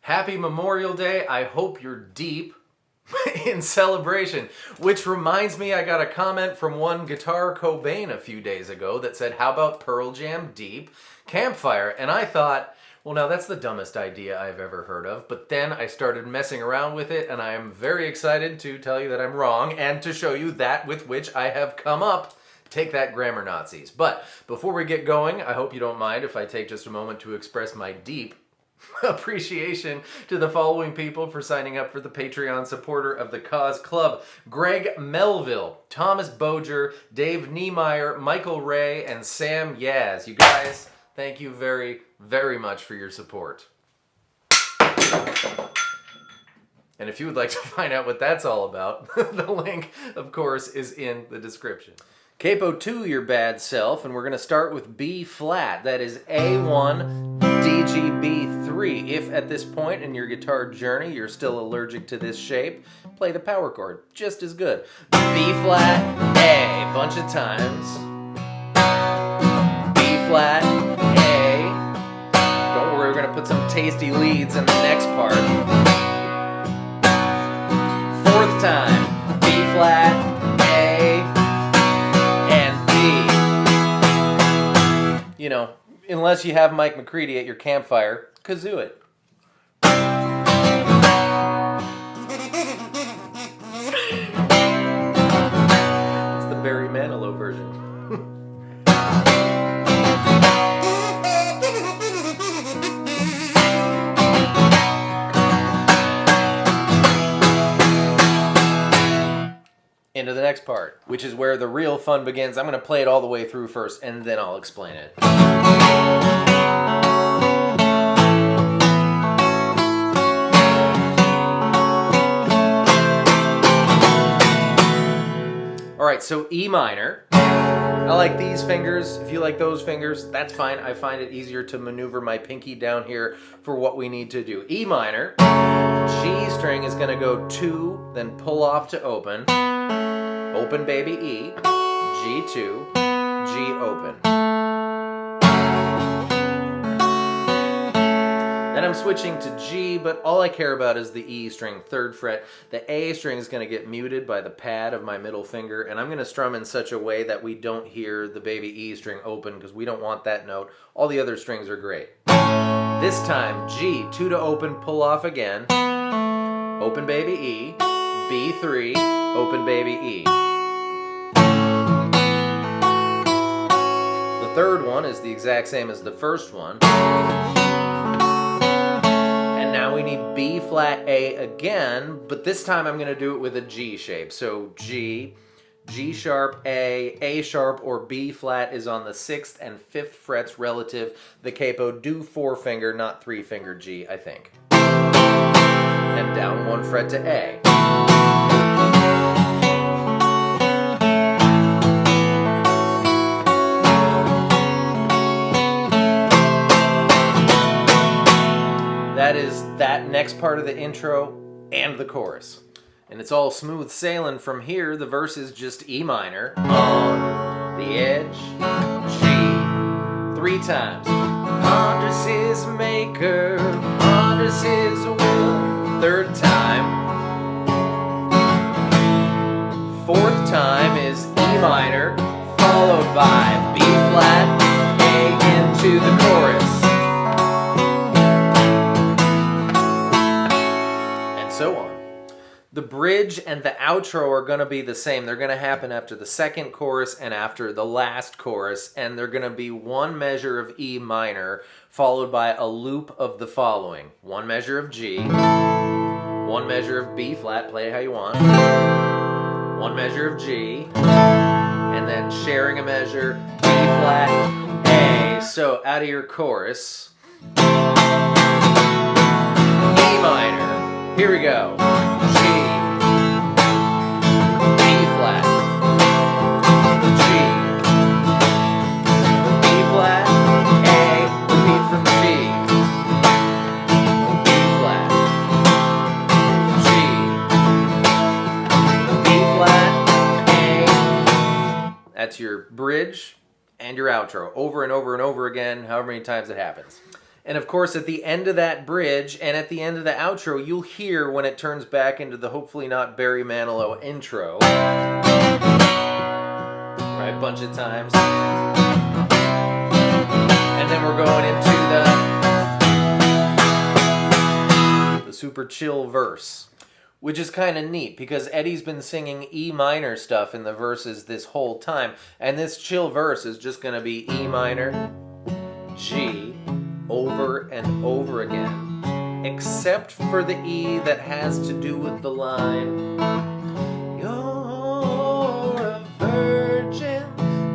Happy Memorial Day. I hope you're deep in celebration. Which reminds me, I got a comment from one Guitar Cobain a few days ago that said, how about Pearl Jam Deep Campfire? And I thought, well, now that's the dumbest idea I've ever heard of. But then I started messing around with it, and I am very excited to tell you that I'm wrong and to show you that with which I have come up. Take that, grammar Nazis. But before we get going, I hope you don't mind if I take just a moment to express my deep appreciation to the following people for signing up for the Patreon supporter of the Cause Club: Greg Melville, Thomas Boger, Dave Niemeyer, Michael Ray, and Sam Yaz. You guys, thank you very, very much for your support. And if you would like to find out what that's all about, the link, of course, is in the description. Capo 2, your bad self, and we're going to start with B flat. That is A1, DGB3. If at this point in your guitar journey you're still allergic to this shape, play the power chord. Just as good. B flat, A, bunch of times. B flat, A. Don't worry, we're going to put some tasty leads in the next part. Fourth time, B flat, A. You know, unless you have Mike McCready at your campfire, kazoo it. It's the Barry Manilow version. Into the next part, which is where the real fun begins. I'm going to play it all the way through first, and then I'll explain it. All right, so E minor. I like these fingers. If you like those fingers, that's fine. I find it easier to maneuver my pinky down here for what we need to do. E minor. G string is going to go 2, then pull off to open. Open baby E, G2, G open. Then I'm switching to G, but all I care about is the E string, 3rd fret. The A string is going to get muted by the pad of my middle finger, and I'm going to strum in such a way that we don't hear the baby E string open because we don't want that note. All the other strings are great. This time, G, 2 to open, pull off again. Open baby E, B3, open baby E. The third one is the exact same as the first one. And now we need B flat A again, but this time I'm going to do it with a G shape. So G, G sharp, A sharp, or B flat is on the 6th and 5th frets relative. The capo do 4-finger, not 3-finger G, I think. And down 1 fret to A. That is that next part of the intro and the chorus. And it's all smooth sailing from here. The verse is just E minor, on the edge, G, 3 times. Ponders his maker, ponders his will, 3rd time. 4th time is E minor, followed by B flat, A into the chorus. So on. The bridge and the outro are going to be the same. They're going to happen after the 2nd chorus and after the last chorus, and they're going to be 1 measure of E minor followed by a loop of the following: 1 measure of G, 1 measure of B flat, play it how you want, 1 measure of G, and then sharing a measure, B flat, A. So out of your chorus, E minor. Here we go. G, B flat, G, B flat, A, repeat from G, B flat, G, B flat, A. That's your bridge and your outro, over and over and over again, however many times it happens. And of course, at the end of that bridge and at the end of the outro, you'll hear when it turns back into the hopefully not Barry Manilow intro. Right, a bunch of times. And then we're going into the super chill verse, which is kind of neat because Eddie's been singing E minor stuff in the verses this whole time. And this chill verse is just going to be E minor, G, over and over again, except for the E that has to do with the line, "You're a virgin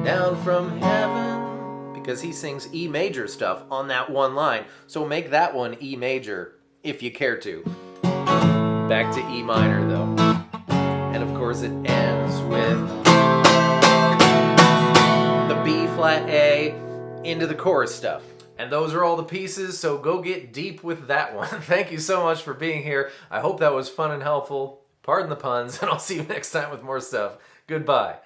down from heaven," because he sings E major stuff on that one line. So make that one E major if you care to. Back to E minor though. And of course it ends with the B flat A into the chorus stuff. And those are all the pieces, so go get deep with that one. Thank you so much for being here. I hope that was fun and helpful. Pardon the puns, and I'll see you next time with more stuff. Goodbye.